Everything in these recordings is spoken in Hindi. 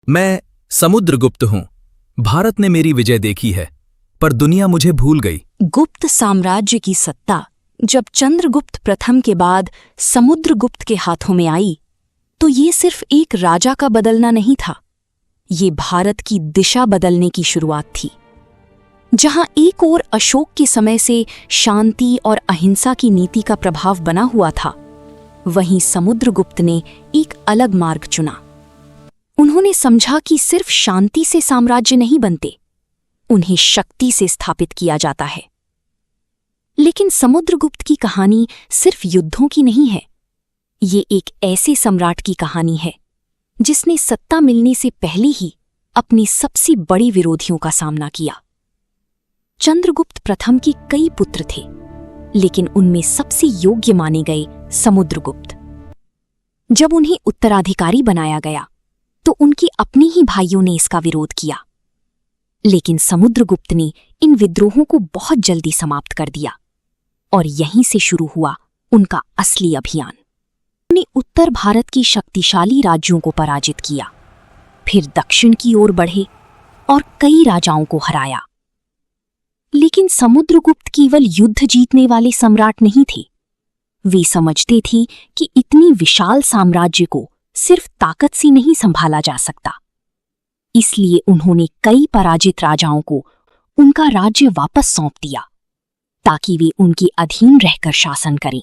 मैं समुद्रगुप्त हूँ। भारत ने मेरी विजय देखी है, पर दुनिया मुझे भूल गई। गुप्त साम्राज्य की सत्ता जब चंद्रगुप्त प्रथम के बाद समुद्रगुप्त के हाथों में आई, तो ये सिर्फ एक राजा का बदलना नहीं था, ये भारत की दिशा बदलने की शुरुआत थी। जहां एक ओर अशोक के समय से शांति और अहिंसा की नीति का प्रभाव बना हुआ था, वहीं समुद्रगुप्त ने एक अलग मार्ग चुना। उन्होंने समझा कि सिर्फ शांति से साम्राज्य नहीं बनते, उन्हें शक्ति से स्थापित किया जाता है। लेकिन समुद्रगुप्त की कहानी सिर्फ युद्धों की नहीं है, ये एक ऐसे सम्राट की कहानी है जिसने सत्ता मिलने से पहले ही अपनी सबसे बड़ी विरोधियों का सामना किया। चंद्रगुप्त प्रथम के कई पुत्र थे, लेकिन उनमें सबसे योग्य माने गए समुद्रगुप्त। जब उन्हें उत्तराधिकारी बनाया गया, तो उनके अपने ही भाइयों ने इसका विरोध किया, लेकिन समुद्रगुप्त ने इन विद्रोहों को बहुत जल्दी समाप्त कर दिया और यहीं से शुरू हुआ उनका असली अभियान। उन्होंने उत्तर भारत की शक्तिशाली राज्यों को पराजित किया, फिर दक्षिण की ओर बढ़े और कई राजाओं को हराया। लेकिन समुद्रगुप्त केवल युद्ध जीतने वाले सम्राट नहीं थे। वे समझते थे कि इतनी विशाल साम्राज्य को सिर्फ ताकत से नहीं संभाला जा सकता। इसलिए उन्होंने कई पराजित राजाओं को उनका राज्य वापस सौंप दिया, ताकि वे उनके अधीन रहकर शासन करें।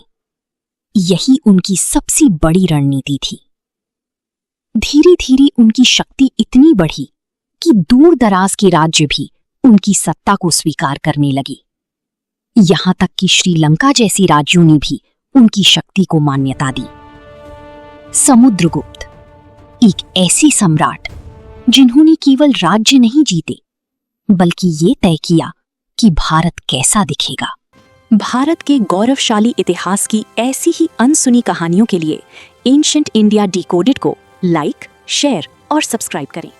यही उनकी सबसे बड़ी रणनीति थी। धीरे धीरे उनकी शक्ति इतनी बढ़ी कि दूर दराज के राज्य भी उनकी सत्ता को स्वीकार करने लगे। यहां तक कि श्रीलंका जैसे राज्यों ने भी उनकी शक्ति को मान्यता दी। समुद्रगुप्त एक ऐसे सम्राट जिन्होंने केवल राज्य नहीं जीते, बल्कि ये तय किया कि भारत कैसा दिखेगा। भारत के गौरवशाली इतिहास की ऐसी ही अनसुनी कहानियों के लिए एंशिएंट इंडिया डिकोडेड को लाइक, शेयर और सब्सक्राइब करें।